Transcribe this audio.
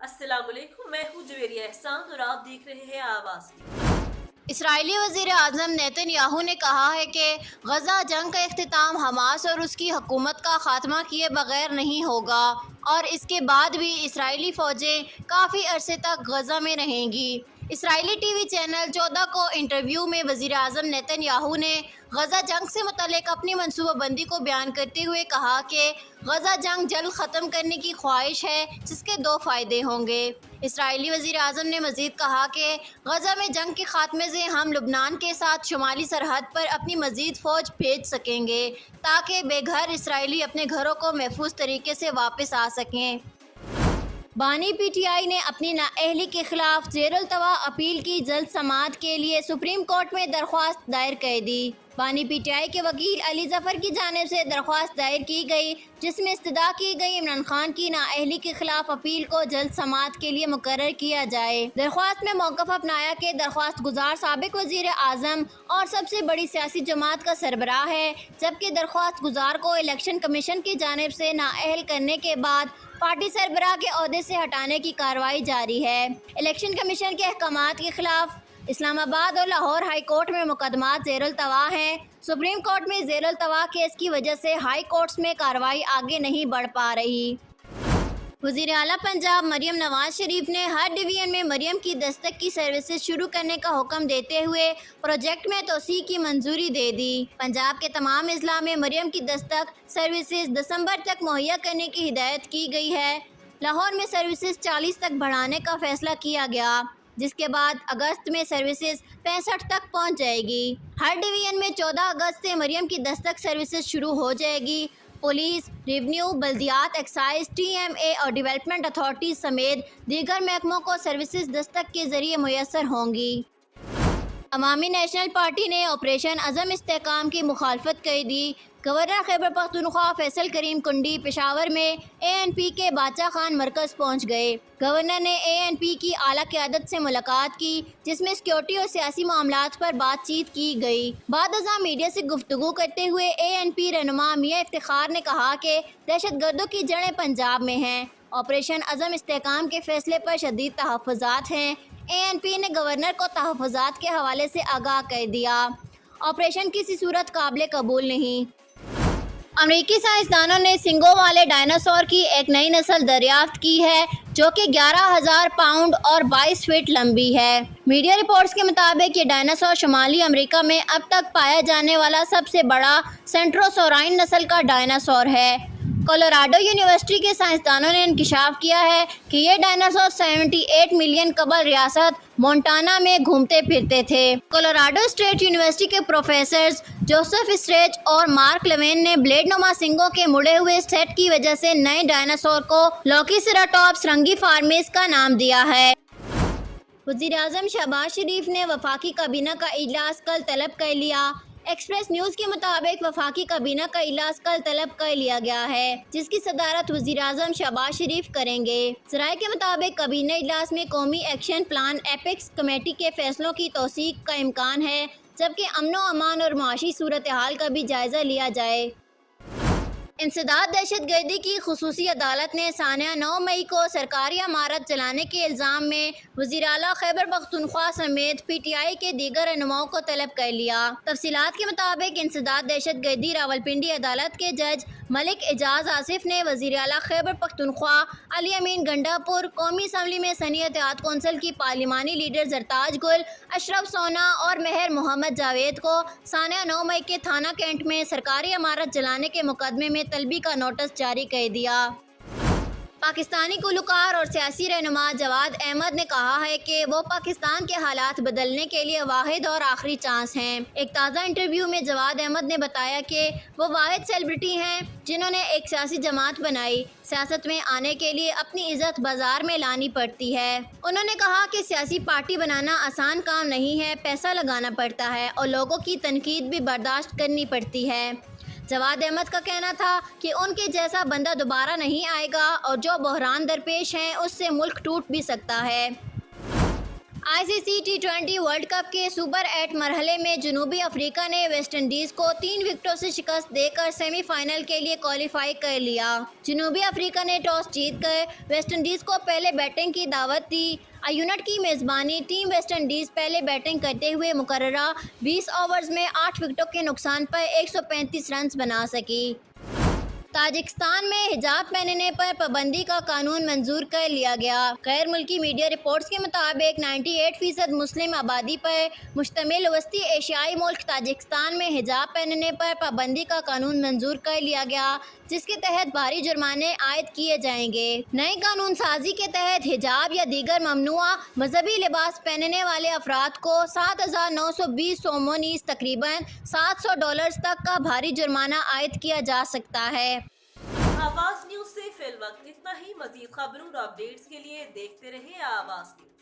अस्सलाम वालेकुम, मैं हूँ जवेरिया एहसान और आप देख रहे हैं आवाज़। इसराइली वज़ीर आज़म नेतन्याहू ने कहा है कि गज़ा जंग का इख्तिताम हमास और उसकी हुकूमत का ख़ात्मा किए बगैर नहीं होगा और इसके बाद भी इसराइली फ़ौजें काफ़ी अरसे तक गज़ा में रहेंगी। इसराइली टीवी चैनल 14 को इंटरव्यू में वज़ीर आज़म नेतन्याहू ने गज़ा जंग से मुतल्लिक़ अपनी मनसूबाबंदी को बयान करते हुए कहा कि गज़ा जंग जल्द ख़त्म करने की ख्वाहिश है, जिसके दो फ़ायदे होंगे। इसराइली वज़ीर आज़म ने मज़ीद कहा कि गज़ा में जंग के ख़ात्मे से हम लुबनान के साथ शुमाली सरहद पर अपनी मज़ीद फ़ौज भेज सकेंगे ताकि बेघर इसराइली अपने घरों को महफूज तरीके से वापस आ सकें। बानी पीटीआई ने अपनी नाअहली के खिलाफ ज़ेरुल-तवा अपील की जल्द समाअत के लिए सुप्रीम कोर्ट में दरख्वास्त दायर कर दी। बानी पीटीआई के वकील अली ज़फ़र की जानिब से दरख्वास्त दायर की गई, जिसमें इस्तदा की गई इमरान खान की नाअहली के खिलाफ अपील को जल्द समाअत के लिए मुकर्रर किया जाए। दरख्वास्त में मौक़िफ़ अपनाया कि दरख्वास्त गुजार साबिक़ वज़ीर आज़म और सबसे बड़ी सियासी जमात का सरबराह है, जबकि दरख्वास्त गुजार को इलेक्शन कमीशन की जानिब से नाअहल करने के बाद पार्टी सरबराह के ओहदे से हटाने की कार्रवाई जारी है। इलेक्शन कमीशन के अहकामात के खिलाफ इस्लामाबाद और लाहौर हाई कोर्ट में मुकदमात ज़ेरुल-तवा हैं। सुप्रीम कोर्ट में ज़ेरुल-तवा केस की वजह से हाई कोर्ट्स में कार्रवाई आगे नहीं बढ़ पा रही। वज़ीर आला पंजाब मरियम नवाज शरीफ ने हर डिवीज़न में मरियम की दस्तक की सर्विसेज शुरू करने का हुक्म देते हुए प्रोजेक्ट में तोसी की मंजूरी दे दी। पंजाब के तमाम अजला में मरियम की दस्तक सर्विसेज दिसंबर तक मुहैया करने की हिदायत की गई है। लाहौर में सर्विसेज 40 तक बढ़ाने का फैसला किया गया, जिसके बाद अगस्त में सर्विसेज 65 तक पहुंच जाएगी। हर डिवीज़न में 14 अगस्त से मरियम की दस्तक सर्विसेज शुरू हो जाएगी। पुलिस, रेवेन्यू, बल्दियात, एक्साइज, TMA और डेवलपमेंट अथॉरिटीज़ समेत दीगर महकमों को सर्विसेज दस्तक के ज़रिए मुयस्सर होंगी। अवामी नेशनल पार्टी ने ऑपरेशन अज़म इस्तेहकाम की मुखालफत कर दी। गवर्नर खैबर पख्तूनख्वा फैसल करीम कुंडी पेशावर में ANP के बादशाह खान मरकज़ पहुँच गए। गवर्नर ने ANP की आला क़यादत से मुलाकात की, जिसमें सिक्योरिटी और सियासी मामलात पर बातचीत की गई। बाद मीडिया से गुफ्तगू करते हुए ANP रहनुमा मियां इफ्तिखार ने कहा कि दहशतगर्दों की जड़ें पंजाब में हैं। ऑपरेशन अज़म इस्तेहकाम के फैसले पर शदीद तहफ़्फ़ुज़ात हैं। ANP ने गवर्नर को तहफ़्फ़ुज़ात के हवाले से आगाह कर दिया। ऑपरेशन किसी सूरत काबिल कबूल नहीं। अमेरिकी साइंसदानों ने सींगों वाले डायनासोर की एक नई नस्ल दरियाफ्त की है, जो कि 11,000 पाउंड और 22 फीट लंबी है। मीडिया रिपोर्ट्स के मुताबिक ये डायनासोर शुमाली अमेरिका में अब तक पाया जाने वाला सबसे बड़ा सेंट्रोसोराइन नस्ल का डायनासोर है। कोलोराडो यूनिवर्सिटी के साइंसदानों ने इंकशाफ किया है कि ये डायनासोर 78 मिलियन कबल रियासत मोंटाना में घूमते फिरते थे। कोलोराडो स्टेट यूनिवर्सिटी के प्रोफेसर जोसेफ स्ट्रेच और मार्क लेवेन ने ब्लेडनुमा सींगों के मुड़े हुए सेट की वजह से नए डायनासोर को लोकीसेराटॉप्स रंगीफार्मिस का नाम दिया है। वज़ीर आज़म शहबाज शरीफ ने वफाकी काबीना का इजलास कल तलब कर लिया। एक्सप्रेस न्यूज़ के मुताबिक वफाकी काबीना का इजलास कल तलब कर लिया गया है, जिसकी सदारत वज़ीर आज़म शहबाज शरीफ करेंगे। ज़राए के मुताबिक काबीना इजलास में कौमी एक्शन प्लान एपेक्स कमेटी के फैसलों की तौसीक का इम्कान है, जबकि अमनो अमान और माशी सूरत हाल का भी जायज़ा लिया जाए। इंसदाद दहशतगर्दी की खुसूसी अदालत ने सानिया 9 मई को सरकारी इमारत जलाने के इल्ज़ाम में वज़ीर आला खैबर पख्तूनख्वा समेत PTI के दीगर रहनुमाओं को तलब कर लिया। तफसीलात के मुताबिक इंसदाद दहशतगर्दी रावलपिंडी अदालत के जज मलिक एजाज आसिफ ने वज़ीर आला खैबर पख्तूनख्वा अली अमीन गंडापुर, कौमी असम्बली में सनी इत्तेहाद कौंसिल की पार्लिमानी लीडर जरताज गुल, अशरफ सोना और मेहर मोहम्मद जावेद को सानिया 9 मई के थाना कैंट में सरकारी इमारत जलाने के मुकदमे में तलबी का नोटिस जारी कर दिया। पाकिस्तानी गुलकार और सियासी रहनुमा जवाद अहमद ने कहा है कि वो पाकिस्तान के हालात बदलने के लिए वाहिद और आखिरी चांस हैं। एक ताज़ा इंटरव्यू में जवाद अहमद ने बताया कि वो वाहिद सेलिब्रिटी हैं जिन्होंने एक सियासी जमात बनाई। सियासत में आने के लिए अपनी इज़्ज़त बाजार में लानी पड़ती है। उन्होंने कहा कि सियासी पार्टी बनाना आसान काम नहीं है, पैसा लगाना पड़ता है और लोगों की तनकीद भी बर्दाश्त करनी पड़ती है। जवाद अहमद का कहना था कि उनके जैसा बंदा दोबारा नहीं आएगा और जो बहरान दरपेश हैं उससे मुल्क टूट भी सकता है। ICC T20 वर्ल्ड कप के सुपर 8 मरहले में जनूबी अफ्रीका ने वेस्ट इंडीज को 3 विकेटों से शिकस्त देकर सेमीफाइनल के लिए क्वालिफाई कर लिया। जनूबी अफ्रीका ने टॉस जीतकर वेस्ट इंडीज को पहले बैटिंग की दावत दी। यूनिट की मेज़बानी टीम वेस्ट इंडीज पहले बैटिंग करते हुए मुकर्ररा 20 ओवर्स में 8 विकेटों के नुकसान पर 135 रन बना सकी। ताजिकिस्तान में हिजाब पहनने पर पाबंदी का कानून मंजूर कर लिया गया। गैर मुल्की मीडिया रिपोर्ट्स के मुताबिक 98% मुस्लिम आबादी पर मुश्तमिल वस्ती एशियाई मुल्क ताजिकिस्तान में हिजाब पहनने पर पाबंदी का कानून मंजूर कर लिया गया, जिसके तहत भारी जुर्माने आयद किए जाएंगे। नई कानून साजी के तहत हिजाब या दीगर ममनुआ मजहबी लिबास पहनने वाले अफराद को 7,920 सोमोनीस तकरीबन $700 तक का भारी जुर्माना आयद किया जा सकता है। आवाज न्यूज से फिल वक्त इतना ही। मजीद खबरों और अपडेट्स के लिए देखते रहिए आवाज न्यूज।